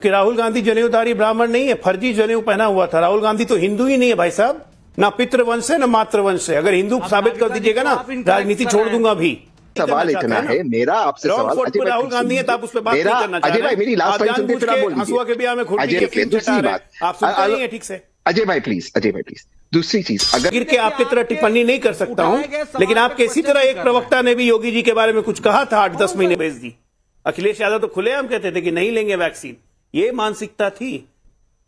कि राहुल गांधी जनेऊधारी ब्राह्मण नहीं है, फर्जी जनेऊ पहना हुआ था। राहुल गांधी तो हिंदू ही नहीं है भाई साहब, ना पितृवंश है ना मातृवंश है। अगर हिंदू साबित कर दीजिएगा ना, राजनीति छोड़ दूंगा भी। सवाल इतना है मेरा आपसे सवाल, राहुल गांधी है तो आप उस पर बात नहीं करना चाह रहे। अजय भाई मेरी लास्ट लाइन सुनते फिर आप बोल हंसुआ के ब्याह में खुर्पी के फिल्म चटा रहे हैं, आप सुनते नहीं है ठीक से। अजय भाई प्लीज दूसरी चीज, अगर गिर के आपकी तरह टिप्पणी नहीं कर सकता हूं, लेकिन आपके इसी तरह एक प्रवक्ता ने भी योगी जी के बारे में कुछ कहा था, 8-10 महीने भेज दी। अखिलेश यादव तो खुलेआम कहते थे कि नहीं लेंगे वैक्सीन। ये मानसिकता थी।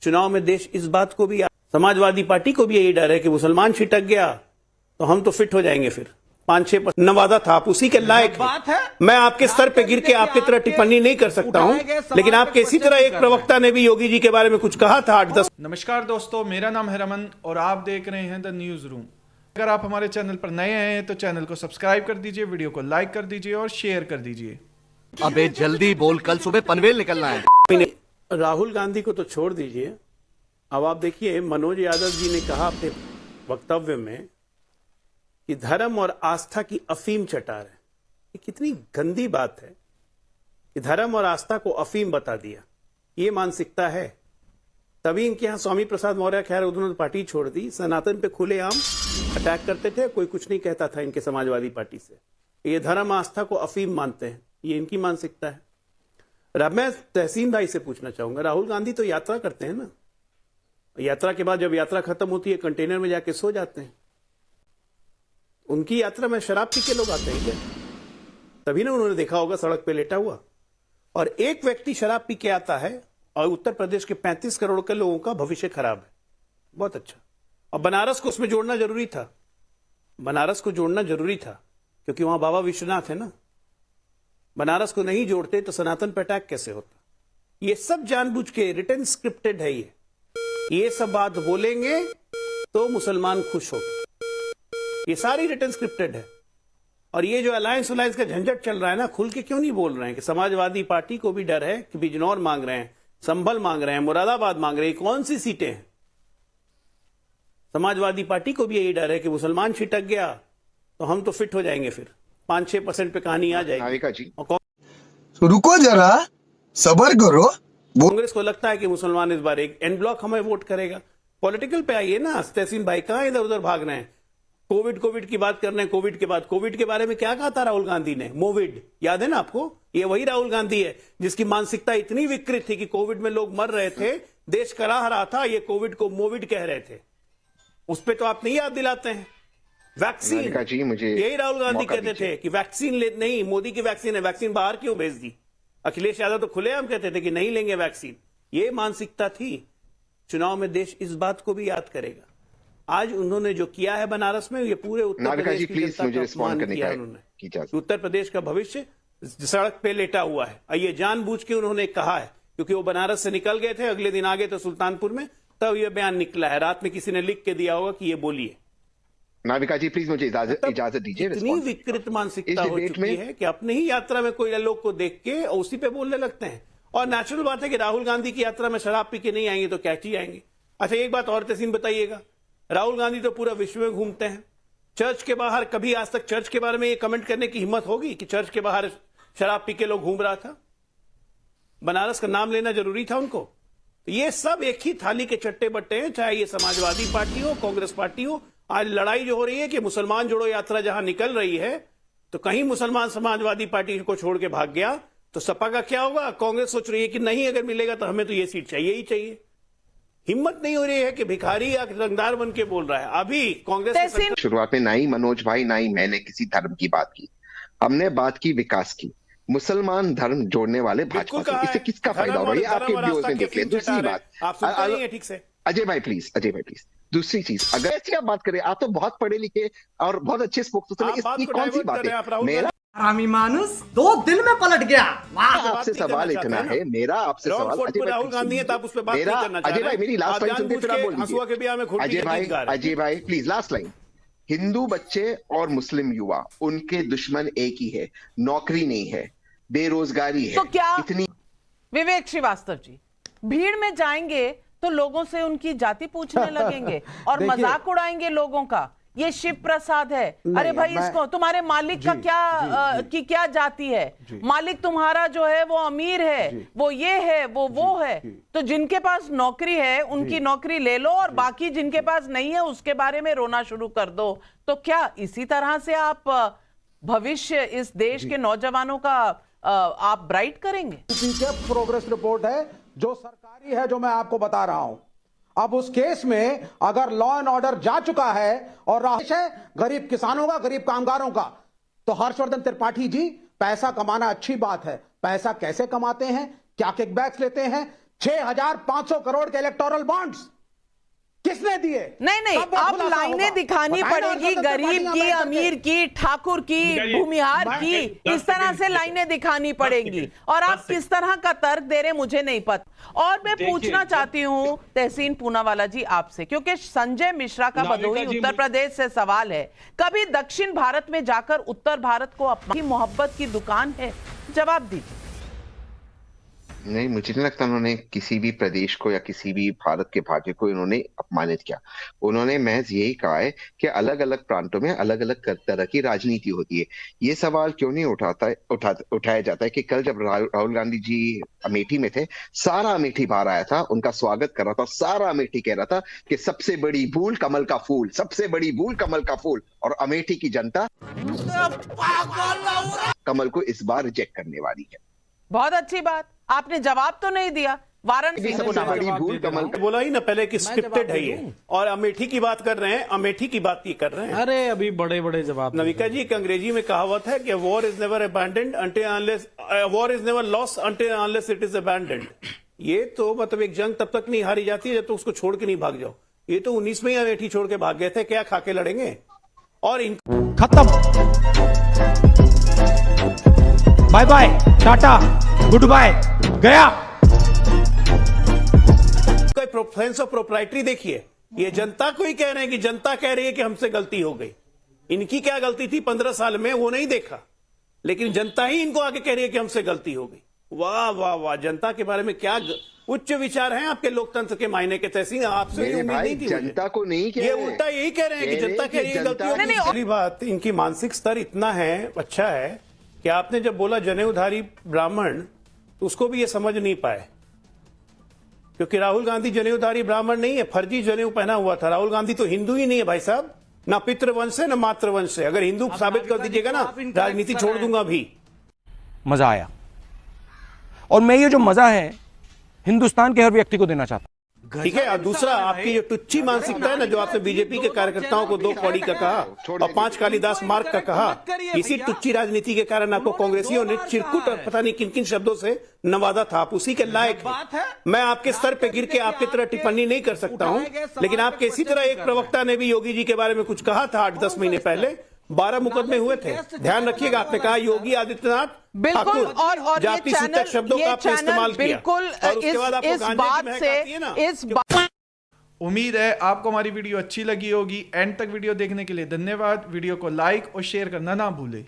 चुनाव में देश इस बात को भी, समाजवादी पार्टी को भी यही डर है कि मुसलमान छिटक गया तो हम तो फिट हो जाएंगे। फिर 5-6% नवादा था, आप उसी के लायक हैं। मैं आपके स्तर पे गिर के आपकी तरह टिप्पणी नहीं कर सकता हूं, लेकिन आपके इसी तरह एक प्रवक्ता ने भी योगी जी के बारे में कुछ कहा था 8-10। नमस्कार दोस्तों, मेरा नाम है रमन और आप देख रहे हैं द न्यूज रूम। अगर आप हमारे चैनल पर नए आए हैं तो चैनल को सब्सक्राइब कर दीजिए, वीडियो को लाइक कर दीजिए और शेयर कर दीजिए। अबे जल्दी बोल, कल सुबह पनवेल निकलना है। राहुल गांधी को तो छोड़ दीजिए, अब आप देखिए मनोज यादव जी ने कहा अपने वक्तव्य में कि धर्म और आस्था की अफीम चटा रहे। ये कितनी गंदी बात है कि धर्म और आस्था को अफीम बता दिया। ये मानसिकता है। तभी इनके यहां स्वामी प्रसाद मौर्य, खैर उन्होंने पार्टी छोड़ दी, सनातन पे खुलेआम अटैक करते थे, कोई कुछ नहीं कहता था इनके समाजवादी पार्टी से। ये धर्म आस्था को अफीम मानते हैं, ये इनकी मानसिकता है। अब मैं तहसीन भाई से पूछना चाहूंगा, राहुल गांधी तो यात्रा करते हैं ना, यात्रा के बाद जब यात्रा खत्म होती है कंटेनर में जाके सो जाते हैं। उनकी यात्रा में शराब पी के लोग आते हैं क्या? तभी ना उन्होंने देखा होगा सड़क पे लेटा हुआ। और एक व्यक्ति शराब पी के आता है और उत्तर प्रदेश के 35 करोड़ के लोगों का भविष्य खराब है। बहुत अच्छा। और बनारस को उसमें जोड़ना जरूरी था, बनारस को जोड़ना जरूरी था, क्योंकि वहां बाबा विश्वनाथ है ना। बनारस को नहीं जोड़ते तो सनातन पे अटैक कैसे होता? ये सब जानबूझ के रिटन स्क्रिप्टेड है। ये सब बात बोलेंगे तो मुसलमान खुश होगा, ये सारी रिटन स्क्रिप्टेड है। और ये जो अलायंस का झंझट चल रहा है ना, खुल के क्यों नहीं बोल रहे हैं कि समाजवादी पार्टी को भी डर है कि बिजनौर मांग रहे हैं, संभल मांग रहे हैं, मुरादाबाद मांग रहे हैं। कौन सी सीटें हैं? समाजवादी पार्टी को भी यही डर है कि मुसलमान छिटक गया तो हम तो फिट हो जाएंगे। फिर 5-6% पे कहानी आ जाएगी। तो रुको जरा, सबर करो। कांग्रेस को लगता है कि मुसलमान इस बार एक एन ब्लॉक हमें वोट करेगा। पॉलिटिकल पे आइए ना। तहसीन भाई कहां इधर उधर भाग रहे हैं? कोविड की बात कर रहे हैं। कोविड के बाद कोविड के बारे में क्या कहा था राहुल गांधी ने? मोविड, याद है ना आपको? ये वही राहुल गांधी है जिसकी मानसिकता इतनी विकृत थी कि कोविड में लोग मर रहे थे, देश कराह रहा था, ये कोविड को मोविड कह रहे थे। उस पर तो आप नहीं याद दिलाते हैं। वैक्सीन जी, मुझे यही राहुल गांधी कहते थे कि वैक्सीन ले, नहीं मोदी की वैक्सीन है, वैक्सीन बाहर क्यों भेज दी? अखिलेश यादव तो खुलेआम कहते थे कि नहीं लेंगे वैक्सीन। ये मानसिकता थी। चुनाव में देश इस बात को भी याद करेगा। आज उन्होंने जो किया है बनारस में, ये पूरे उत्तर प्रदेश की जनता का अपमान किया उन्होंने। उत्तर प्रदेश का भविष्य सड़क पे लेटा हुआ है और ये जानबूझ के उन्होंने कहा है, क्योंकि वो बनारस से निकल गए थे, अगले दिन आ गए थे सुल्तानपुर में, तब ये बयान निकला है। रात में किसी ने लिख के दिया होगा कि ये बोलिए। नाविका जी प्लीज मुझे इजाजत दीजिए। इतनी विकृत मानसिकता हो चुकी है कि अपने ही यात्रा में कोई लोग को देख के उसी पे बोलने लगते हैं। और नेचुरल बात है कि राहुल गांधी की यात्रा में शराब पी के नहीं आएंगे तो क्या ही आएंगे। अच्छा एक बात और तहसीन बताइएगा, राहुल गांधी तो पूरा विश्व में घूमते हैं, चर्च के बाहर कभी आज तक चर्च के बारे में ये कमेंट करने की हिम्मत होगी कि चर्च के बाहर शराब पी के लोग घूम रहा था? बनारस का नाम लेना जरूरी था उनको? ये सब एक ही थाली के चट्टे बट्टे हैं, चाहे ये समाजवादी पार्टी हो, कांग्रेस पार्टी हो। आज लड़ाई जो हो रही है कि मुसलमान जोड़ो यात्रा जहां निकल रही है तो कहीं मुसलमान समाजवादी पार्टी को छोड़ के भाग गया तो सपा का क्या होगा? कांग्रेस सोच रही है कि नहीं, अगर मिलेगा तो हमें तो ये सीट चाहिए ही चाहिए। हिम्मत नहीं हो रही है कि भिखारी या रंगदार बन के बोल रहा है। अभी कांग्रेस शुरुआत में ना ही मनोज भाई ना ही मैंने किसी धर्म की बात की, हमने बात की विकास की। मुसलमान धर्म जोड़ने वाले भाजपा से, इससे किसका फायदा हो रहा है? आपके व्यूअर्स ने देख लिया। दूसरी बात, आप सुनते नहीं है ठीक से। अजय भाई प्लीज दूसरी चीज, अगर ऐसी आप बात करें, आप तो बहुत पढ़े लिखे और बहुत अच्छे स्पोक्सपर्सन हैं, इसकी कौन सी बात है? मेरा हरामी मानुस 2 दिन में पलट गया। आपसे सवाल इतना है, मेरा आपसे सवाल, राहुल गांधी है तो आप उस पर बात नहीं करना चाह रहे। अजय भाई मेरी लास्ट लाइन सुनते फिर आप बोल हंसुआ के ब्याह में खुर्पी के गीत गा रहे हैं। अजय भाई प्लीज लास्ट लाइन। हिंदू बच्चे और मुस्लिम युवा, उनके दुश्मन एक ही है, नौकरी नहीं है, बेरोजगारी है। तो क्या इतनी विवेक श्रीवास्तव जी भीड़ में जाएंगे तो लोगों से उनकी जाति पूछने लगेंगे और मजाक उड़ाएंगे लोगों का? ये शिव प्रसाद है। अरे भाई इसको तुम्हारे मालिक का क्या की क्या जाति है? मालिक तुम्हारा जो है वो अमीर है, वो ये है, वो है। तो जिनके पास नौकरी है उनकी नौकरी ले लो और बाकी जिनके पास नहीं है उसके बारे में रोना शुरू कर दो। तो क्या इसी तरह से आप भविष्य इस देश के नौजवानों का आप ब्राइट करेंगे? पीछे प्रोग्रेस रिपोर्ट है जो सरकारी है, जो मैं आपको बता रहा हूं। अब उस केस में अगर लॉ एंड ऑर्डर जा चुका है और राहत है गरीब किसानों का, गरीब कामगारों का, तो हर्षवर्धन त्रिपाठी जी, पैसा कमाना अच्छी बात है, पैसा कैसे कमाते हैं, क्या किकबैक्स लेते हैं? 6,500 करोड़ के इलेक्टोरल बॉन्ड्स किसने दिए? नहीं, अब लाइनें दिखानी पड़ेगी, गरीब की, अमीर की, ठाकुर की, भूमिहार की, इस तरह से लाइनें दिखानी पड़ेंगी। और आप किस तरह का तर्क दे रहे मुझे नहीं पता। और मैं पूछना चाहती हूं तहसीन पूनावाला जी आपसे, क्योंकि संजय मिश्रा का भदोही उत्तर प्रदेश से सवाल है, कभी दक्षिण भारत में जाकर उत्तर भारत को अपनी मोहब्बत की दुकान है? जवाब दीजिए। नहीं, मुझे नहीं लगता उन्होंने किसी भी प्रदेश को या किसी भी भारत के भाग्य को इन्होंने अपमानित किया। उन्होंने महज यही कहा है कि अलग अलग प्रांतों में अलग अलग तरह की राजनीति होती है। ये सवाल क्यों नहीं उठाया जाता है कि कल जब राहुल गांधी जी अमेठी में थे, सारा अमेठी बाहर आया था, उनका स्वागत कर रहा था, सारा अमेठी कह रहा था कि सबसे बड़ी भूल कमल का फूल, सबसे बड़ी भूल कमल का फूल। और अमेठी की जनता कमल को इस बार रिजेक्ट करने वाली है। बहुत अच्छी बात, आपने जवाब तो नहीं दिया। वाराणसी सबसे बड़ी भूल कमल का बोला ही ना पहले कि स्क्रिप्टेड है ये, और अमेठी की बात कर रहे हैं, अमेठी की बात ही कर रहे हैं। अरे अभी बड़े बड़े जवाब। नविका जी, एक अंग्रेजी में कहावत है कि war is never abandoned until unless war is never lost until unless it is abandoned. ये तो मतलब एक जंग तब तक नहीं हारी जाती है जब तक उसको छोड़ के नहीं भाग जाओ। ये तो 19 में ही अमेठी छोड़ के भाग गए थे, क्या खा के लड़ेंगे? और खत्म, bye bye, tata, good bye, गया। सेंस ऑफ प्रोप्राइटरी देखिए, ये जनता को ही कह रहे हैं कि जनता कह रही है कि हमसे गलती हो गई। इनकी क्या गलती थी 15 साल में, वो नहीं देखा, लेकिन जनता ही इनको आके कह रही है कि हमसे गलती हो गई। वाह वाह वाह, जनता के बारे में क्या उच्च विचार हैं आपके लोकतंत्र के मायने के। तहसीन आपसे उम्मीद नहीं थी। जनता को नहीं कह रहे, ये उल्टा यही कह रहे हैं कि जनता कह रही है गलती हो गई। पहली बात, इनकी मानसिक स्तर इतना है, अच्छा है कि आपने जब बोला जनेऊधारी ब्राह्मण तो उसको भी ये समझ नहीं पाए, क्योंकि राहुल गांधी जनेऊधारी ब्राह्मण नहीं है, फर्जी जनेऊ पहना हुआ था। राहुल गांधी तो हिंदू ही नहीं है भाई साहब, ना पितृवंश है ना मातृवंश है। अगर हिंदू साबित कर दीजिएगा ना, राजनीति छोड़ दूंगा भी। मजा आया, और मैं ये जो मजा है हिंदुस्तान के हर व्यक्ति को देना चाहता हूं। ठीक है। और दूसरा, आपकी जो टुच्ची मानसिकता है ना, जो आपने बीजेपी के कार्यकर्ताओं को 2 कौड़ी का कहा और 5 कालिदास मार्ग का कहा, इसी टुच्ची राजनीति के कारण आपको कांग्रेसियों ने चिरकुट और पता नहीं किन किन शब्दों से नवाजा था। आप उसी के लायक हैं। मैं आपके स्तर पे गिर के आपकी तरह टिप्पणी नहीं कर सकता हूं, लेकिन आपके इसी तरह एक प्रवक्ता ने भी योगी जी के बारे में कुछ कहा था 8-10 महीने पहले। 12 मुकदमे हुए थे, ध्यान रखिएगा। आपने कहा योगी आदित्यनाथ बिल्कुल, और जाति सूचक शब्दों का आपने इस्तेमाल किया, बिल्कुल और उसके बाद आपको गांजे की महक आती है ना। उम्मीद है आपको हमारी वीडियो अच्छी लगी होगी। एंड तक वीडियो देखने के लिए धन्यवाद। वीडियो को लाइक और शेयर करना ना भूलें।